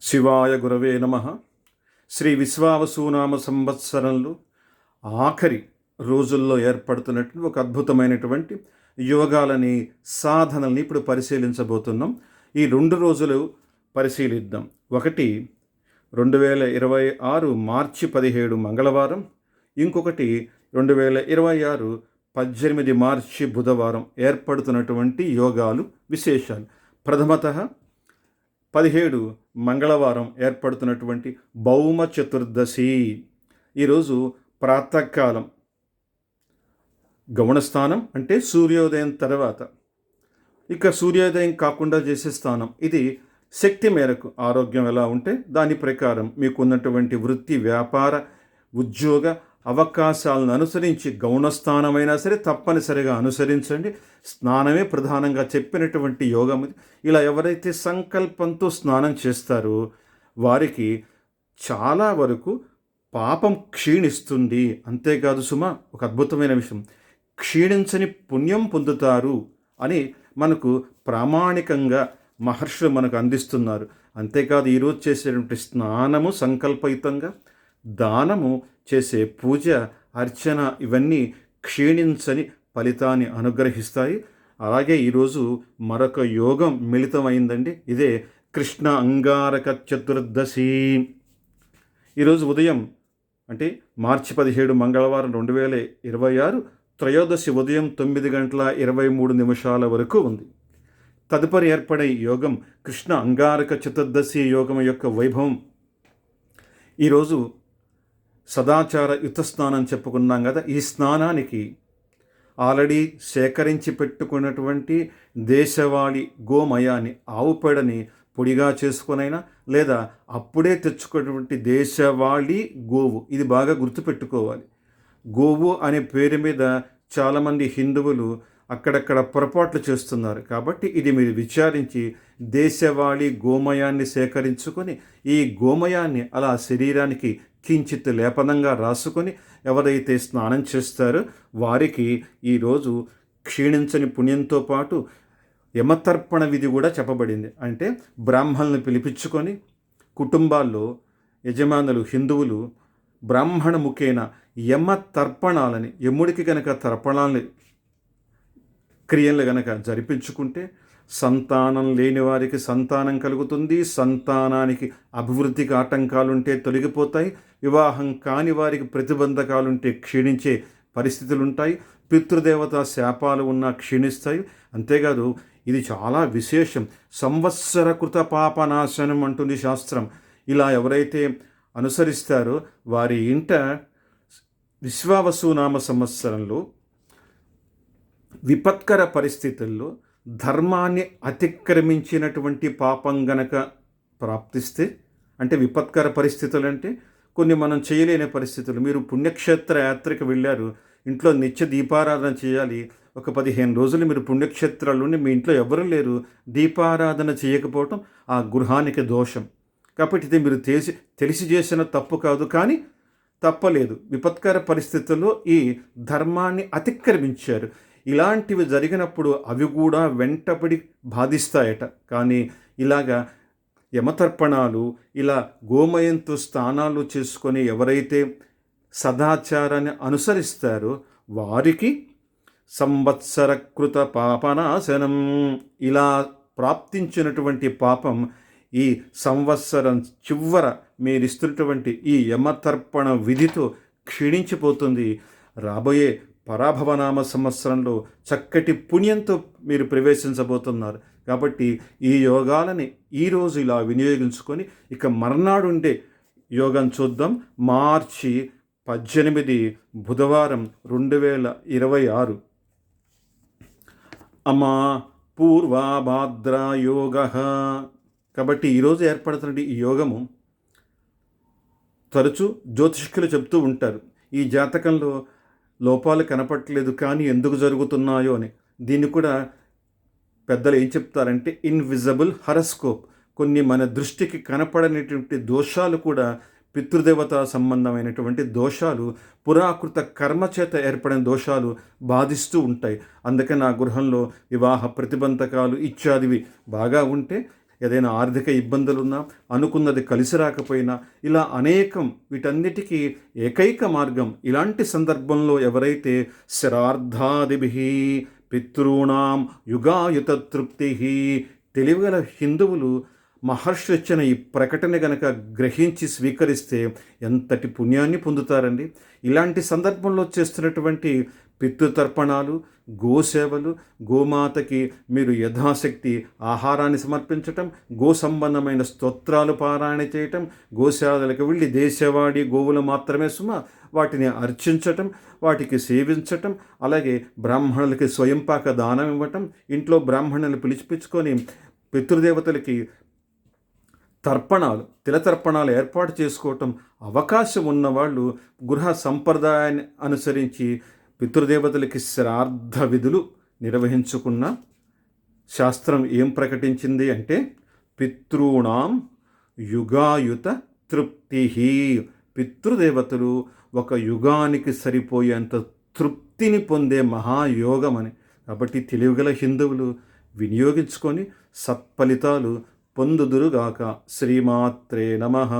శివాయ గురవే నమః. శ్రీ విశ్వావసునామ సంవత్సరంలో ఆఖరి రోజుల్లో ఏర్పడుతున్నటువంటి ఒక అద్భుతమైనటువంటి యోగాలని, సాధనల్ని ఇప్పుడు పరిశీలించబోతున్నాం. ఈ 2 రోజులు పరిశీలిద్దాం. ఒకటి 2026 మార్చి 17 మంగళవారం, ఇంకొకటి 2026 18 మార్చి బుధవారం ఏర్పడుతున్నటువంటి యోగాలు, విశేషాలు. ప్రథమతః 17 మంగళవారం ఏర్పడుతున్నటువంటి భౌమ చతుర్దశి. ఈరోజు ప్రాతకాలం, గౌణస్థానం అంటే సూర్యోదయం తర్వాత, ఇక సూర్యోదయం కాకుండా చేసే స్థానం. ఇది శక్తి మేరకు ఆరోగ్యం ఎలా ఉంటే దాని ప్రకారం మీకున్నటువంటి వృత్తి, వ్యాపార, ఉద్యోగ అవకాశాలను అనుసరించి గౌణస్థానమైనా సరే తప్పనిసరిగా అనుసరించండి. స్నానమే ప్రధానంగా చెప్పినటువంటి యోగం ఇది. ఇలా ఎవరైతే సంకల్పంతో స్నానం చేస్తారో వారికి చాలా వరకు పాపం క్షీణిస్తుంది. అంతేకాదు సుమా, ఒక అద్భుతమైన విషయం, క్షీణించని పుణ్యం పొందుతారు అని మనకు ప్రామాణికంగా మహర్షులు మనకు అందిస్తున్నారు. అంతేకాదు ఈరోజు చేసేటువంటి స్నానము సంకల్పయుతంగా, దానము, చేసే పూజ, అర్చన ఇవన్నీ క్షీణించని ఫలితాన్ని అనుగ్రహిస్తాయి. అలాగే ఈరోజు మరొక యోగం మిళితమైందండి. ఇదే కృష్ణ అంగారక చతుర్దశి. ఈరోజు ఉదయం అంటే మార్చి 17 మంగళవారం 2026 త్రయోదశి ఉదయం 9:23 వరకు ఉంది. తదుపరి ఏర్పడే యోగం కృష్ణ అంగారక చతుర్దశి యోగం యొక్క వైభవం. ఈరోజు సదాచార యుత స్నానం చెప్పుకున్నాం కదా. ఈ స్నానానికి ఆల్రెడీ సేకరించి పెట్టుకున్నటువంటి దేశవాళీ గోమయాన్ని, ఆవు పేడని పొడిగా చేసుకునైనా, లేదా అప్పుడే తెచ్చుకున్నటువంటి దేశవాళీ గోవు, ఇది బాగా గుర్తుపెట్టుకోవాలి. గోవు అనే పేరు మీద చాలామంది హిందువులు అక్కడక్కడ పొరపాట్లు చేస్తున్నారు. కాబట్టి ఇది మీరు విచారించి దేశవాళీ గోమయాన్ని సేకరించుకొని ఈ గోమయాన్ని అలా శరీరానికి కించిత్ లేపనంగా రాసుకొని ఎవరైతే స్నానం చేస్తారో వారికి ఈరోజు క్షీణించని పుణ్యంతో పాటు యమతర్పణ విధి కూడా చెప్పబడింది. అంటే బ్రాహ్మణులను పిలిపించుకొని కుటుంబాల్లో యజమానులు హిందువులు బ్రాహ్మణ ముఖేన యమ తర్పణాలని, యముడికి గనక తర్పణాలని క్రియలు గనక జరిపించుకుంటే సంతానం లేని వారికి సంతానం కలుగుతుంది. సంతానానికి అభివృద్ధికి ఆటంకాలుంటే తొలగిపోతాయి. వివాహం కాని వారికి ప్రతిబంధకాలుంటే క్షీణించే పరిస్థితులుంటాయి. పితృదేవత శాపాలు ఉన్నా క్షీణిస్తాయి. అంతేకాదు ఇది చాలా విశేషం. సంవత్సరకృత పాపనాశనం అంటుంది శాస్త్రం. ఇలా ఎవరైతే అనుసరిస్తారో వారి ఇంట విశ్వావసునామ సంవత్సరంలో విపత్కర పరిస్థితుల్లో ధర్మాన్ని అతిక్రమించినటువంటి పాపం గనక ప్రాప్తిస్తే, అంటే విపత్కర పరిస్థితులు అంటే కొన్ని మనం చేయలేని పరిస్థితులు. మీరు పుణ్యక్షేత్ర యాత్రకు వెళ్ళారు, ఇంట్లో నిత్య దీపారాధన చేయాలి. ఒక 15 రోజులు మీరు పుణ్యక్షేత్రాల్లోనే మీ ఇంట్లో ఎవరు లేరు, దీపారాధన చేయకపోవటం ఆ గృహానికి దోషం. కాబట్టి ఇది మీరు తెలిసి చేసిన తప్పు కాదు, కానీ తప్పలేదు. విపత్కర పరిస్థితుల్లో ఈ ధర్మాన్ని అతిక్రమించారు. ఇలాంటివి జరిగినప్పుడు అవి కూడా వెంటపడి బాధిస్తాయట. కానీ ఇలాగా యమతర్పణాలు, ఇలా గోమయంతో స్నానాలు చేసుకొని ఎవరైతే సదాచారాన్ని అనుసరిస్తారో వారికి సంవత్సరకృత పాపనాశనం, ఇలా ప్రాప్తించినటువంటి పాపం ఈ సంవత్సరం చివర మీరిస్తున్నటువంటి ఈ యమతర్పణ విధితో క్షీణించిపోతుంది. రాబోయే పరాభవనామ సంవత్సరంలో చక్కటి పుణ్యంతో మీరు ప్రవేశించబోతున్నారు. కాబట్టి ఈ యోగాలని ఈరోజు ఇలా వినియోగించుకొని ఇక మర్నాడుండే యోగం చూద్దాం. మార్చి 18 బుధవారం 2026 అమా పూర్వాభాద్ర యోగ. కాబట్టి ఈరోజు ఏర్పడుతున్న ఈ యోగము తరచూ జ్యోతిష్కులు చెప్తూ ఉంటారు, ఈ జాతకంలో లోపాలు కనపట్లేదు కానీ ఎందుకు జరుగుతున్నాయో అని. దీన్ని కూడా పెద్దలు ఏం చెప్తారంటే ఇన్విజిబుల్ హరస్కోప్. కొన్ని మన దృష్టికి కనపడనటువంటి దోషాలు కూడా పితృదేవతా సంబంధమైనటువంటి దోషాలు, పురాకృత కర్మ చేత ఏర్పడిన దోషాలు బాధిస్తూ ఉంటాయి. అందుకని నా గృహంలో వివాహ ప్రతిబంధకాలు ఇత్యాదివి బాగా ఉంటే ఏదైనా ఆర్థిక ఇబ్బందులున్నా, అనుకున్నది కలిసి రాకపోయినా, ఇలా అనేకం, వీటన్నిటికీ ఏకైక మార్గం. ఇలాంటి సందర్భంలో ఎవరైతే శ్రాద్ధాదిభిః పితॄణాం యుగాయుత తృప్తి, తెలివిగల హిందువులు మహర్షులు ఇచ్చిన ఈ ప్రకటన గనక గ్రహించి స్వీకరిస్తే ఎంతటి పుణ్యాన్ని పొందుతారండి. ఇలాంటి సందర్భంలో చేస్తున్నటువంటి పితృతర్పణాలు, గోసేవలు, గోమాతకి మీరు యథాశక్తి ఆహారాన్ని సమర్పించటం, గో సంబంధమైన స్తోత్రాలు పారాయణ చేయటం, గోశాలలకు వెళ్ళి దేశవాడి గోవులు మాత్రమే వాటిని అర్చించటం, వాటికి సేవించటం, అలాగే బ్రాహ్మణులకి స్వయంపాక దానం ఇవ్వటం, ఇంట్లో బ్రాహ్మణులు పిలిచిపుచ్చుకొని పితృదేవతలకి తర్పణాలు, తిలతర్పణాలు ఏర్పాటు చేసుకోవటం, అవకాశం ఉన్నవాళ్ళు గృహ సంప్రదాయాన్ని అనుసరించి పితృదేవతలకి శ్రాద్ధ విధులు నిర్వహించుకున్న శాస్త్రం ఏం ప్రకటించింది అంటే పితॄణాం యుగాయుత తృప్తి. పితృదేవతలు ఒక యుగానికి సరిపోయేంత తృప్తిని పొందే మహాయోగమని. కాబట్టి తెలివిగల హిందువులు వినియోగించుకొని సత్ఫలితాలు పొందుదురుగాక. శ్రీమాత్రే నమః.